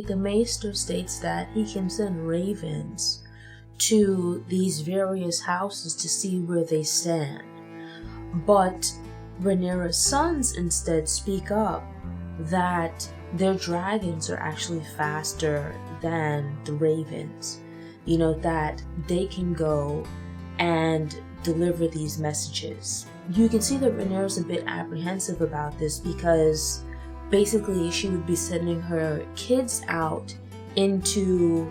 The Maester states that he can send ravens to these various houses to see where they stand. But Rhaenyra's sons instead speak up that their dragons are actually faster than the ravens. That they can go and deliver these messages. You can see that Rhaenyra's a bit apprehensive about this because basically she would be sending her kids out into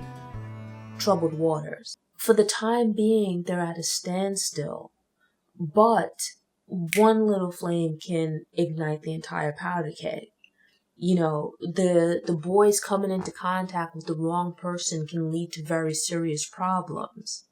troubled waters. For the time being, they're at a standstill, but one little flame can ignite the entire powder keg. The boys coming into contact with the wrong person can lead to very serious problems,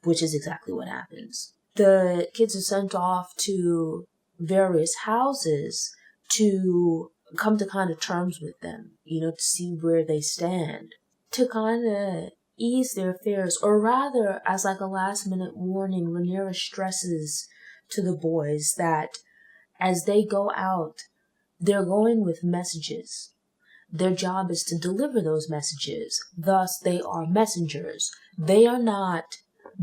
which is exactly what happens. The kids are sent off to various houses to come to kind of terms with them, to see where they stand, to kind of ease their fears, or rather, as like a last minute warning, Rhaenyra stresses to the boys that as they go out, they're going with messages. Their job is to deliver those messages. Thus, they are messengers. They are not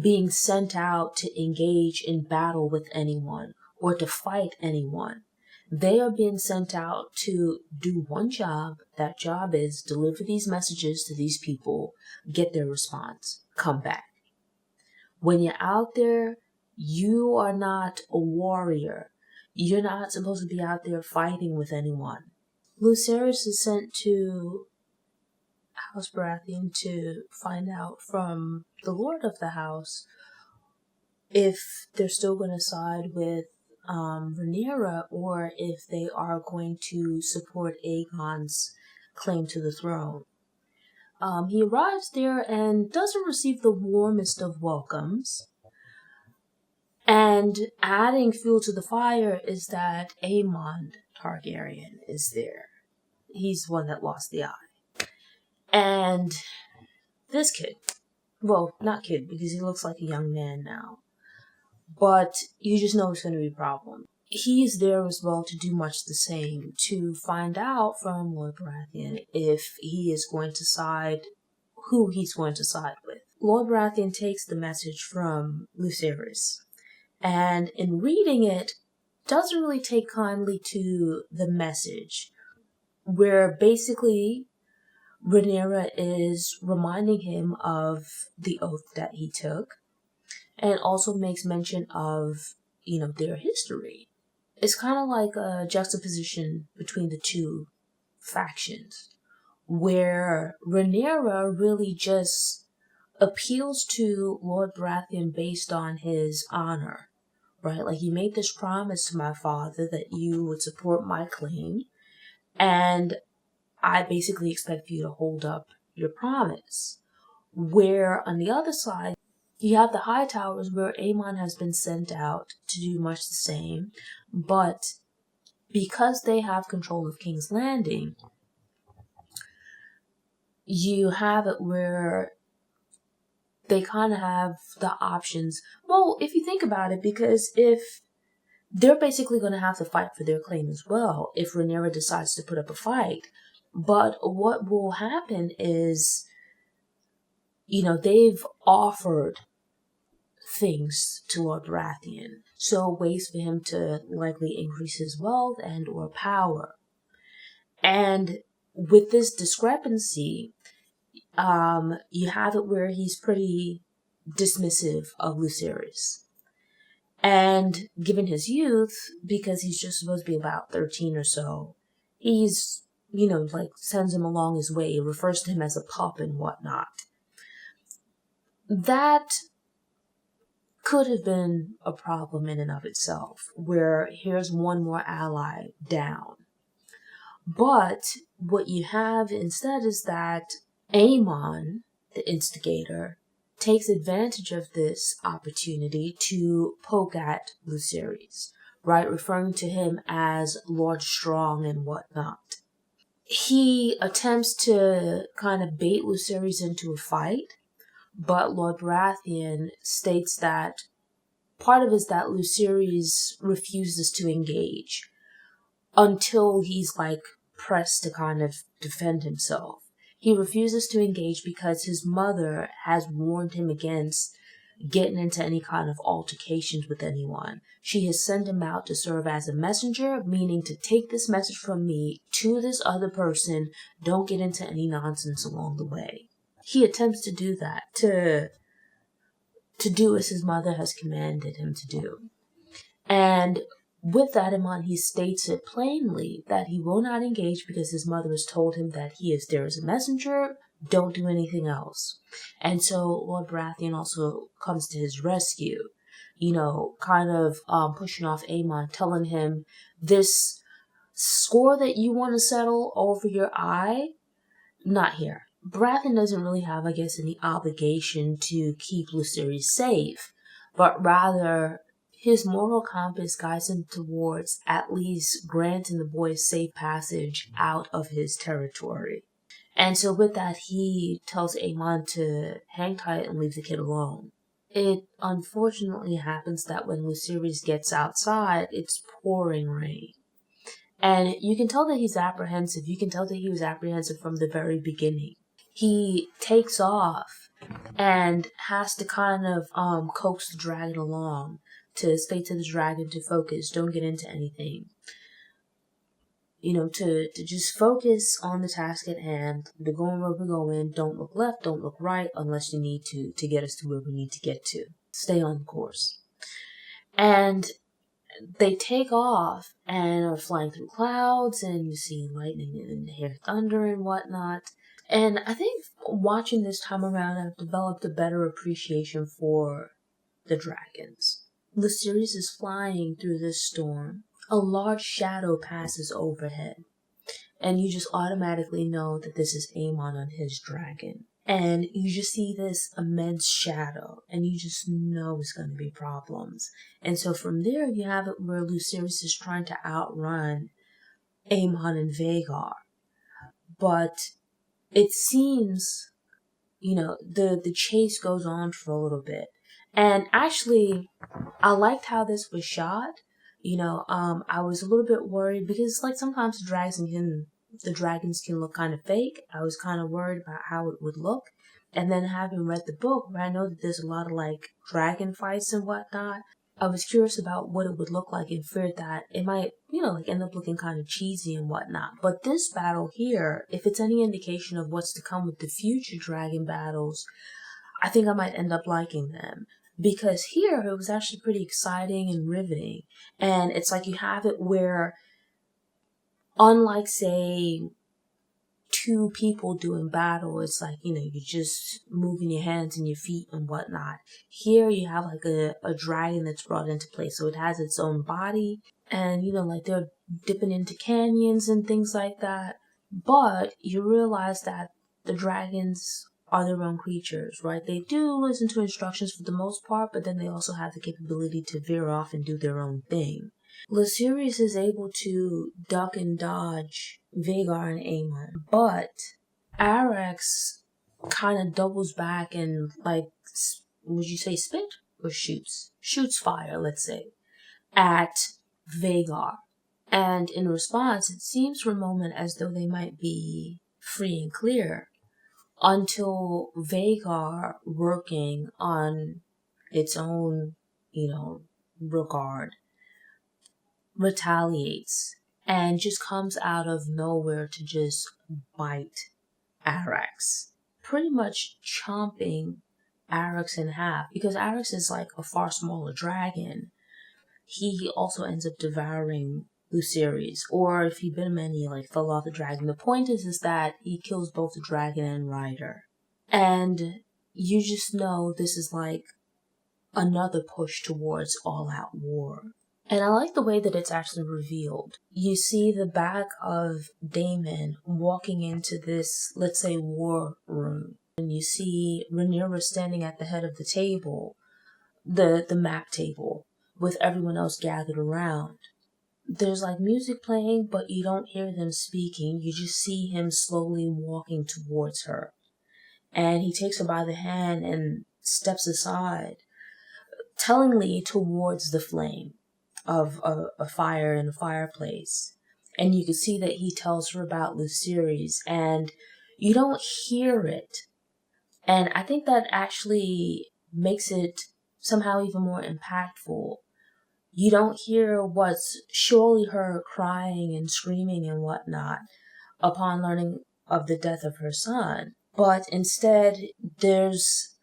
being sent out to engage in battle with anyone or to fight anyone. They are being sent out to do one job. That job is deliver these messages to these people, get their response, come back. When you're out there, you are not a warrior. You're not supposed to be out there fighting with anyone. Lucerys is sent to House Baratheon to find out from the Lord of the House if they're still going to side with Rhaenyra or if they are going to support Aegon's claim to the throne. He arrives there and doesn't receive the warmest of welcomes. And adding fuel to the fire is that Aemond Targaryen is there. He's the one that lost the eye. And this kid, well, not kid, because he looks like a young man now, but you just know it's going to be a problem. He's there as well to do much the same, to find out from Lord Baratheon if he is going to side, who he's going to side with. Lord Baratheon takes the message from Lucerys, and in reading it, doesn't really take kindly to the message, where basically Rhaenyra is reminding him of the oath that he took, and also makes mention of, their history. It's kind of like a juxtaposition between the two factions, where Rhaenyra really just appeals to Lord Baratheon based on his honor, right? Like, you made this promise to my father that you would support my claim, and I basically expect you to hold up your promise. Where on the other side, you have the High Towers, where Aemond has been sent out to do much the same, but because they have control of King's Landing, you have it where they kind of have the options. Well, if you think about it, because if they're basically going to have to fight for their claim as well, if Rhaenyra decides to put up a fight. But what will happen is, they've offered things to Lord Baratheon, so ways for him to likely increase his wealth and or power. And with this discrepancy, you have it where he's pretty dismissive of Lucerys. And given his youth, because he's just supposed to be about 13 or so, he's, sends him along his way, refers to him as a pup and whatnot. That could have been a problem in and of itself, where here's one more ally down. But what you have instead is that Aemond, the instigator, takes advantage of this opportunity to poke at Lucerys, right? Referring to him as Lord Strong and whatnot. He attempts to kind of bait Lucerys into a fight, but Lord Baratheon states that part of it is that Lucerys refuses to engage until he's pressed to kind of defend himself. He refuses to engage because his mother has warned him against getting into any kind of altercations with anyone. She has sent him out to serve as a messenger, meaning to take this message from me to this other person. Don't get into any nonsense along the way. He attempts to do that, to do as his mother has commanded him to do. And with that in mind, he states it plainly that he will not engage because his mother has told him that he is there as a messenger, don't do anything else. And so Lord Baratheon also comes to his rescue, kind of pushing off Aemond, telling him, this score that you want to settle over your eye, not here. Baratheon doesn't really have, I guess, any obligation to keep Lucerys safe, but rather his moral compass guides him towards at least granting the boy safe passage out of his territory. And so with that, he tells Aemond to hang tight and leave the kid alone. It unfortunately happens that when Lucerys gets outside, it's pouring rain. And you can tell that he's apprehensive. You can tell that he was apprehensive from the very beginning. He takes off and has to kind of coax the dragon along, to state to the dragon to focus, don't get into anything. To just focus on the task at hand. We're going where we're going. Don't look left, don't look right, unless you need to get us to where we need to get to. Stay on course. And they take off and are flying through clouds, and you see lightning and hear thunder and whatnot. And I think watching this time around, I've developed a better appreciation for the dragons. Lucerys is flying through this storm. A large shadow passes overhead, and you just automatically know that this is Aemond on his dragon. And you just see this immense shadow, and you just know it's going to be problems. And so from there, you have it where Lucerys is trying to outrun Aemond and Vhagar. But it seems, the chase goes on for a little bit. And actually, I liked how this was shot. I was a little bit worried because sometimes the dragons can look kind of fake. I was kind of worried about how it would look. And then having read the book, where I know that there's a lot of dragon fights and whatnot, I was curious about what it would look like and feared that it might, end up looking kind of cheesy and whatnot. But this battle here, if it's any indication of what's to come with the future dragon battles, I think I might end up liking them. Because here, it was actually pretty exciting and riveting. And it's you have it where, unlike, say, two people doing battle, it's you're just moving your hands and your feet and whatnot. Here, you have a dragon that's brought into play. So it has its own body. And, they're dipping into canyons and things like that. But you realize that the dragons are their own creatures, right? They do listen to instructions for the most part, but then they also have the capability to veer off and do their own thing. Lucerys is able to duck and dodge Vhagar and Aemond, but Arrax kind of doubles back and, would you say spit or shoots? Shoots fire, let's say, at Vhagar. And in response, it seems for a moment as though they might be free and clear, until Vhagar, working on its own, regard, retaliates and just comes out of nowhere to just bite Arrax, pretty much chomping Arrax in half. Because Arrax is a far smaller dragon, he also ends up devouring Lucerys, or if he bit him and he fell off the dragon. The point is that he kills both the dragon and rider. And you just know this is another push towards all-out war. And I like the way that it's actually revealed. You see the back of Daemon walking into this, let's say, war room. And you see Rhaenyra standing at the head of the table, the map table, with everyone else gathered around. There's music playing, but you don't hear them speaking. You just see him slowly walking towards her. And he takes her by the hand and steps aside, tellingly towards the flame of a fire in a fireplace. And you can see that he tells her about Lucerys. And, You don't hear it. And I think that actually makes it somehow even more impactful. You don't hear what's surely her crying and screaming and whatnot upon learning of the death of her son. But instead, there's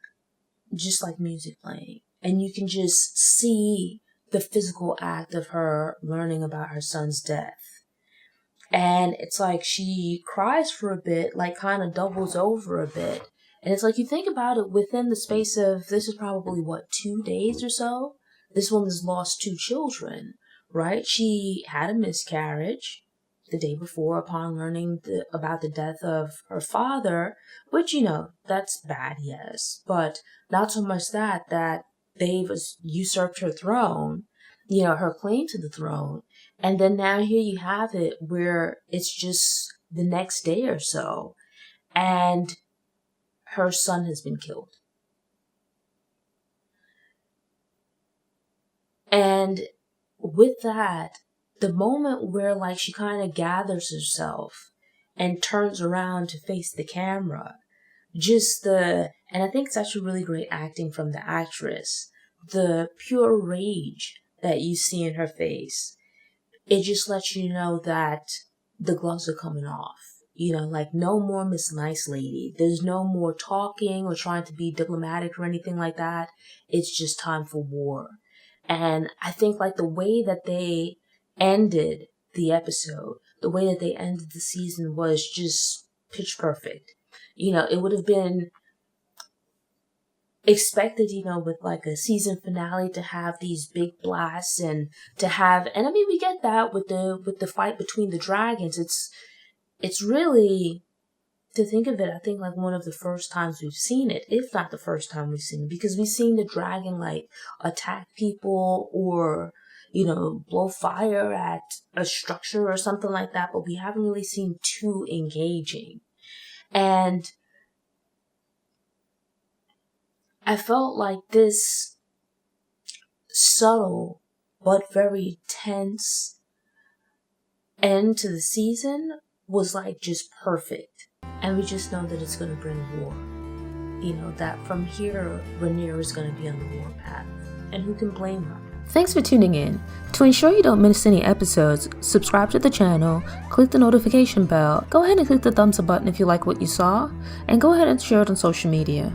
just like music playing. And you can just see the physical act of her learning about her son's death. And it's like she cries for a bit, like kind of doubles over a bit. And it's like you think about it within the space of, this is probably 2 days or so? This woman's lost 2 children, right? She had a miscarriage the day before upon learning about the death of her father, which, that's bad, yes. But not so much that they've usurped her throne, her claim to the throne. And then now here you have it where it's just the next day or so, and her son has been killed. And with that, the moment where she kind of gathers herself and turns around to face the camera, and I think it's actually really great acting from the actress, the pure rage that you see in her face, it just lets you know that the gloves are coming off. No more Miss Nice Lady. There's no more talking or trying to be diplomatic or anything like that. It's just time for war. And I think the way that they ended the episode, the way that they ended the season was just pitch perfect. It would have been expected, with a season finale to have these big blasts and I mean, we get that with the fight between the dragons. It's really, to think of it, I think one of the first times we've seen it, if not the first time we've seen it, because we've seen the dragon attack people or, blow fire at a structure or something like that, but we haven't really seen 2 engaging. And I felt like this subtle but very tense end to the season was just perfect. And we just know that it's going to bring war. That from here, Rhaenyra is going to be on the warpath. And who can blame her? Thanks for tuning in. To ensure you don't miss any episodes, subscribe to the channel, click the notification bell, go ahead and click the thumbs up button if you like what you saw, and go ahead and share it on social media.